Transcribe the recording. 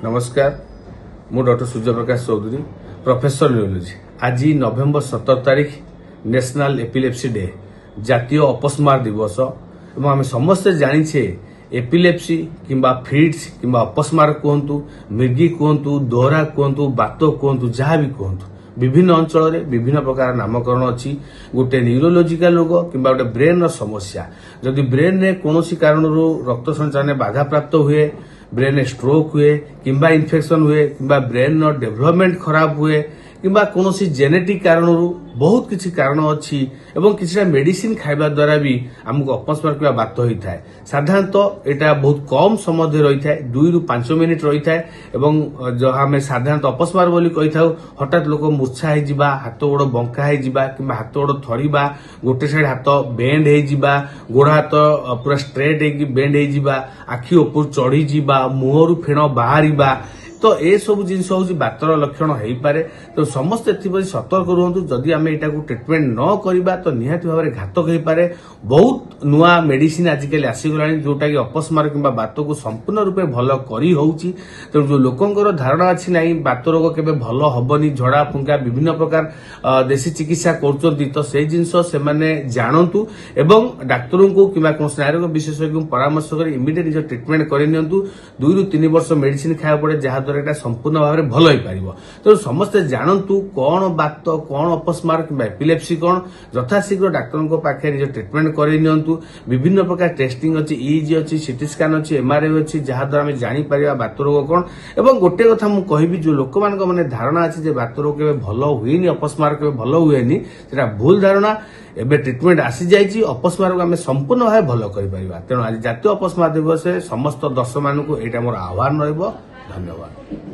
नमस्कार मु doctor Surya Prakash Chaudhary professor neurology. आज नवेम्बर 17 तारिख नेशनल एपिलेप्सी डे जातीय अपस्मार दिवस। आम समस्ते जानिछे एपिलेप्सी किंबा फिट्स किंबा अपस्मार कहतु मृगी कहतु दोहरा कहतु बात कहतु जहाँ भी कहतु विभिन्न अंचल में विभिन्न प्रकार नामकरण अच्छी। गोटे न्यूरोलोजिकल रोग किंबा गोटे ब्रेन समस्या जदि ब्रेन में कौन कारण रक्त संचालन में बाधा प्राप्त हुए, ब्रेन स्ट्रोक हुए किंबा इन्फेक्शन हुए किंबा ब्रेन डेवलपमेंट खराब हुए किंबा कौन जेनेटिक कारण बहुत किसी कारण अच्छी एवं किसी मेडिसिन खाइबा द्वारा भी आमको अपस्मार किंबा बात होता है। साधारणतः यहाँ बहुत कम समय रही है 2 ରୁ 5 मिनिट रही है एवं जो आम साधारणतः अपस्मार बोली कही था हठात लोक मूर्छा होगा, हाथ गोड़ बंका हो हाथ गोड़ थरिबा, गोटे साइड हाथ बेंड हो गोड़ हाथ पूरा स्ट्रेट हो बेंड हो आखि ऊपर चढ़ी जावा, मुहरु फेण बाहर तो ये सब जिनस हूँ बातर लक्षण हो पारे। तो समस्त सतर्क रुहतु। जदि आम यहाँ ट्रिटमेंट न करवा तो निहाती भाव में घातक हो पारे। बहुत नुआ मेडिसिन आजिकल आसीगला जोटा कि अपस्मार किंबा बात को संपूर्ण रूपे भल करी होउची। तो जो लोकंकर धारणा अच्छी ना बात रोग केबे भल हबनी, झड़ा फुंका विभिन्न प्रकार देशी चिकित्सा करछंती तो से जिनस से माने जानतु एवं डाक्टर को किंबा कोन स्नायुरोग विशेषज्ञ परामर्श कर इमिडिएट निज ट्रिटमेंट कर नियंतु। 2 ରୁ 3 वर्ष मेडिसिन खाया पड़े जहाँ द्वारा संपूर्ण भाव में भल हो पार। तो समस्ते जानतु कौन बात कौन अपस्मार किंबा एपिलेप्सी कौन यथाशीघ्र डाक्टर पाखे निज ट्रिटमेंट कर नियंतु। विभिन्न प्रकार टेस्टिंग अच्छी, ईजी अच्छी, सीटी स्कैन अच्छी, एमआरआई अच्छी जहाँ द्वारा आम जापर बात रोग कौन। एवं गोटे कथा मुझे कहबी जो लोक मान धारणा अच्छी बात रोग के भल हुए अपस्मार के भल हुए से भूल धारणा। एबे ट्रिटमेंट आसी जाइए अपस्मार को आम संपूर्ण भाव भल कर। तेणु आज जातीय अपस्मार दिवस समस्त दर्शक मानक यहाँ मोर आह्वान रहा। धन्यवाद।